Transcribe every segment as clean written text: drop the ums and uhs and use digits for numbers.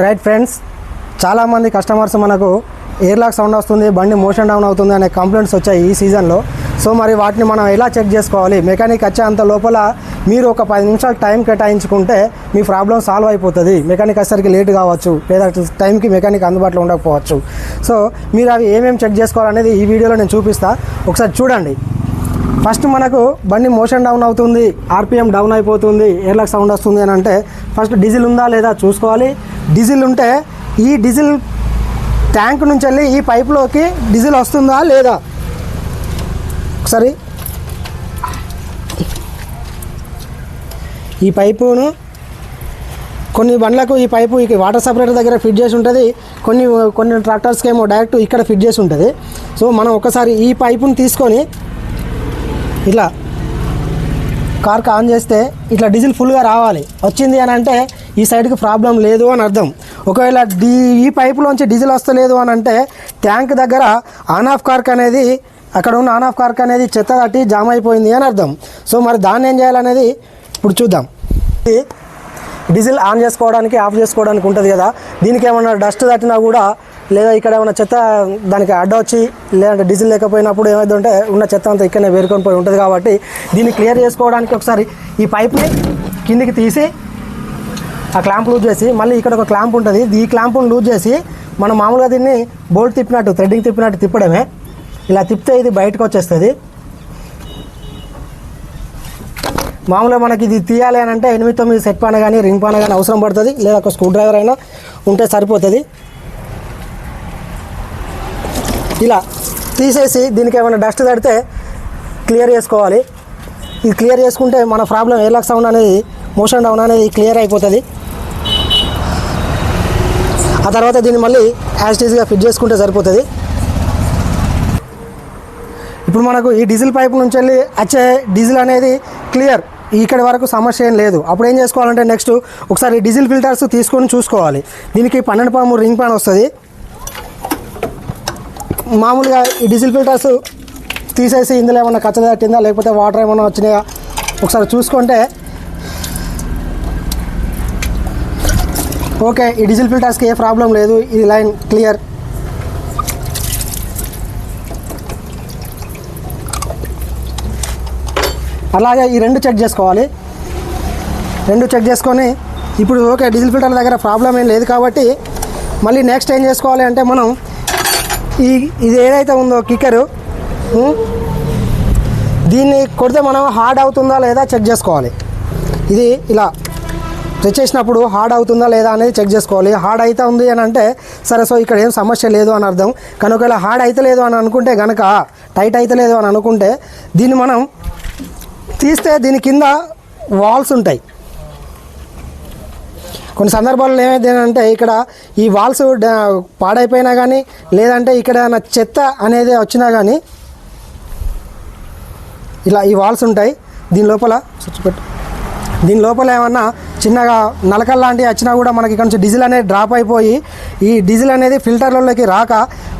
Right friends, చాలామంది customers మనకు air lock sound వస్తుంది, బండి మోషన్ డౌన్ అవుతుంది అనే కంప్లైంట్స్ వచ్చాయి ఈ సీజన్లో. సో మరి వాటిని మనం ఎలా చెక్ చేసుకోవాలి? మెకానిక్ వచ్చేంత లోపల మీరు ఒక 10 నిమిషాలు టైం కేటాయించుకుంటే మీ ప్రాబ్లం సాల్వ్ అయిపోతుంది. మెకానిక్ వచ్చేసరికి లేట్ కావచ్చు, లేదా టైంకి మెకానిక్ అందుబాటులో ఉండకపోవచ్చు. సో మీరు అవి ఏమేమి చెక్ చేసుకోవాలనేది ఈ వీడియోలో నేను చూపిస్తా, ఒకసారి చూడండి. ఫస్ట్ మనకు బండి మోషన్ డౌన్ అవుతుంది, ఆర్పిఎం డౌన్ అయిపోతుంది, ఎయిర్ లాక్ సౌండ్ వస్తుంది అని అంటే ఫస్ట్ డీజిల్ ఉందా లేదా చూసుకోవాలి. డీజిల్ ఉంటే ఈ డీజిల్ ట్యాంక్ నుంచి వెళ్ళి ఈ పైపులోకి డీజిల్ వస్తుందా లేదా ఒకసారి ఈ పైపును కొన్ని బండ్లకు ఈ పైపు వాటర్ సపరేటర్ దగ్గర ఫిట్ చేసి ఉంటుంది, కొన్ని ట్రాక్టర్స్కి ఏమో డైరెక్ట్ ఇక్కడ ఫిట్ చేసి ఉంటుంది. సో మనం ఒకసారి ఈ పైపును తీసుకొని ఇట్లా కార్కి ఆన్ చేస్తే ఇట్లా డీజిల్ ఫుల్గా రావాలి. వచ్చింది అని అంటే ఈ సైడ్కి ప్రాబ్లం లేదు అని అర్థం. ఒకవేళ ఈ పైపులోంచి డీజిల్ వస్తలేదు అని అంటే ట్యాంక్ దగ్గర ఆన్ ఆఫ్ కార్క్ అనేది, అక్కడ ఉన్న ఆన్ ఆఫ్ కార్క్ అనేది చెత్త తట్టి జామ్ అయిపోయింది అని అర్థం. సో మరి దాన్ని ఏం చేయాలనేది ఇప్పుడు చూద్దాం. డీజిల్ ఆన్ చేసుకోవడానికి ఆఫ్ చేసుకోవడానికి ఉంటుంది కదా, దీనికి ఏమన్నా డస్ట్ తట్టినా కూడా, లేదా ఇక్కడ ఏమైనా చెత్త దానికి అడ్డొచ్చి లేదంటే డీజిల్ లేకపోయినప్పుడు ఏమైందంటే ఉన్న చెత్త అంతా ఇక్కడనే వేరుకొని పోయి ఉంటుంది. కాబట్టి దీన్ని క్లియర్ చేసుకోవడానికి ఒకసారి ఈ పైప్ని కిందికి తీసి ఆ క్లాంప్ లూజ్ చేసి, మళ్ళీ ఇక్కడ ఒక క్లాంప్ ఉంటుంది, ఈ క్లాంప్ను లూజ్ చేసి మనం మామూలుగా దీన్ని బోల్ట్ తిప్పినట్టు, థ్రెడ్డింగ్ తిప్పినట్టు తిప్పడమే. ఇలా తిప్పితే ఇది బయటకు వచ్చేస్తుంది. మామూలుగా మనకి ఇది తీయాలి అని అంటే 8-9 సెట్ పాన కానీ రింగ్ పాన కానీ అవసరం పడుతుంది, లేదా ఒక స్క్రూ డ్రైవర్ అయినా ఉంటే సరిపోతుంది. ఇలా తీసేసి దీనికి ఏమైనా డస్ట్ తడితే క్లియర్ చేసుకోవాలి. ఇది క్లియర్ చేసుకుంటే మన ప్రాబ్లం ఎయిర్ లాక్ సౌండ్ అనేది, మోషన్ డౌన్ అనేది క్లియర్ అయిపోతుంది. ఆ తర్వాత దీన్ని మళ్ళీ యాజ్ ఈజీగా ఫిట్ చేసుకుంటే సరిపోతుంది. ఇప్పుడు మనకు ఈ డీజిల్ పైప్ నుంచి వెళ్ళి వచ్చే డీజిల్ అనేది క్లియర్, ఇక్కడి వరకు సమస్య ఏం లేదు. అప్పుడు ఏం చేసుకోవాలంటే నెక్స్ట్ ఒకసారి డీజిల్ ఫిల్టర్స్ తీసుకొని చూసుకోవాలి. దీనికి 12 పాము రింగ్ పాన్ వస్తుంది. మామూలుగా ఈ డీజిల్ ఫిల్టర్స్ తీసేసి ఇందులో ఏమన్నా కచ్చ తట్టిందా లేకపోతే వాటర్ ఏమన్నా వచ్చినాయా ఒకసారి చూసుకుంటే ఓకే, ఈ డీజిల్ ఫిల్టర్స్కి ఏ ప్రాబ్లం లేదు, ఇది లైన్ క్లియర్. అలాగే ఈ రెండు చెక్ చేసుకోవాలి. రెండు చెక్ చేసుకొని ఇప్పుడు ఓకే, డీజిల్ ఫిల్టర్ దగ్గర ప్రాబ్లం ఏం లేదు కాబట్టి మళ్ళీ నెక్స్ట్ ఏం చేసుకోవాలి అంటే మనం ఇది ఏదైతే ఉందో కిక్కరు, దీన్ని కొడితే మనం హార్డ్ అవుతుందా లేదా చెక్ చేసుకోవాలి. ఇది ఇలా చెక్ చేసినప్పుడు హార్డ్ అవుతుందా లేదా అనేది చెక్ చేసుకోవాలి. హార్డ్ అయితే ఉంది అని అంటే సరే, సో ఇక్కడ ఏం సమస్య లేదు అని అర్థం. కానీ ఒకవేళ హార్డ్ అయితే లేదు అని అనుకుంటే కనుక, టైట్ అయితే లేదు అని అనుకుంటే దీన్ని మనం తీస్తే దీని కింద వాల్స్ ఉంటాయి. కొన్ని సందర్భాల్లో ఏమైంది అంటే ఇక్కడ ఈ వాల్స్ పాడైపోయినా కానీ, లేదంటే ఇక్కడ చెత్త అనేది వచ్చినా కానీ ఇలా ఈ వాల్స్ ఉంటాయి. దీని లోపల ఏమన్నా చిన్నగా నలకలు లాంటివి వచ్చినా కూడా మనకి ఇక్కడ నుంచి డీజిల్ అనేది డ్రాప్ అయిపోయి ఈ డీజిల్ అనేది ఫిల్టర్లలోకి రాక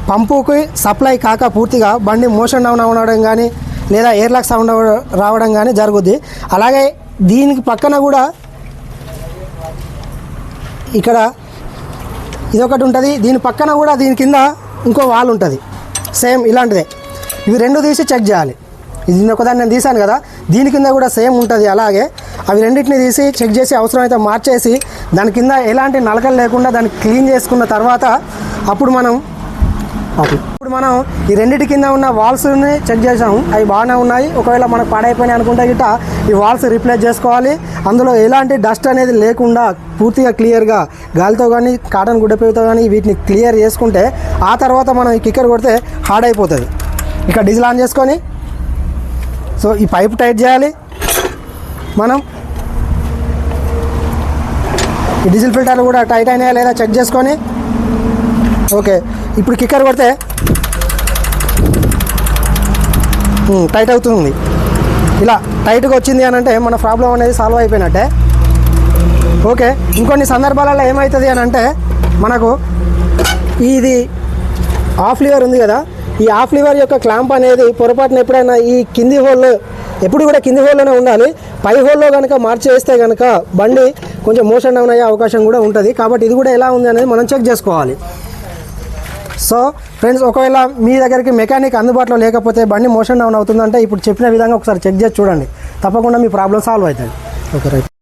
పంపుకి సప్లై కాక పూర్తిగా బండి మోషన్ డౌన్ అవ్వడం కానీ, లేదా ఎయిర్ లాక్ సౌండ్ రావడం కానీ జరుగుద్ది. అలాగే దీనికి పక్కన కూడా ఇక్కడ ఇదొకటి ఉంటుంది, దీని పక్కన కూడా దీని కింద ఇంకో వాల్ ఉంటుంది సేమ్ ఇలాంటిదే. ఇవి రెండు తీసి చెక్ చేయాలి. ఇది ఒకదాన్ని నేను తీసాను కదా, దీని కింద కూడా సేమ్ ఉంటుంది. అలాగే అవి రెండింటిని తీసి చెక్ చేసి అవసరమైతే మార్చేసి దాని కింద ఎలాంటి నలకలు లేకుండా దాన్ని క్లీన్ చేసుకున్న తర్వాత అప్పుడు మనం ఈ రెండింటి కింద ఉన్న వాల్స్ని చెక్ చేసాము, అవి బాగానే ఉన్నాయి. ఒకవేళ మనకు పాడైపోయినాయి అనుకుంటే గిట్ట ఈ వాల్స్ రీప్లేస్ చేసుకోవాలి. అందులో ఎలాంటి డస్ట్ అనేది లేకుండా పూర్తిగా క్లియర్గా గాలితో కానీ కాటన్ గుడ్డపేతో కానీ వీటిని క్లియర్ చేసుకుంటే ఆ తర్వాత మనం ఈ కిక్కర్ కొడితే హార్డ్ అయిపోతుంది. ఇక్కడ డీజిల్ ఆన్ చేసుకొని సో ఈ పైప్ టైట్ చేయాలి. మనం ఈ డీజిల్ ఫిల్టర్లు కూడా టైట్ అయినాయా లేదా చెక్ చేసుకొని ఓకే, ఇప్పుడు కిక్కర్ కొడితే టైట్ అవుతుంది. ఇలా టైట్గా వచ్చింది అని అంటే మన ప్రాబ్లం అనేది సాల్వ్ అయిపోయినట్టే. ఓకే, ఇంకొన్ని సందర్భాలలో ఏమవుతుంది అని అంటే మనకు ఇది ఆఫ్ లివర్ ఉంది కదా, ఈ ఆఫ్ లివర్ యొక్క క్లాంప్ అనేది పొరపాటున ఎప్పుడైనా ఈ కింది హోల్లో, ఎప్పుడు కూడా కింది హోల్లోనే ఉండాలి, పై హోల్లో కనుక మార్చేస్తే కనుక బండి కొంచెం మోషన్ డౌన్ అయ్యే అవకాశం కూడా ఉంటుంది. కాబట్టి ఇది కూడా ఎలా ఉంది అనేది మనం చెక్ చేసుకోవాలి. సో ఫ్రెండ్స్, ఒకవేళ మీ దగ్గరికి మెకానిక్ అందుబాటులో లేకపోతే బండి మోషన్ డౌన్ అవుతుందంటే ఇప్పుడు చెప్పిన విధంగా ఒకసారి చెక్ చేసి చూడండి, తప్పకుండా మీ ప్రాబ్లం సాల్వ్ అవుతుంది. Okay right.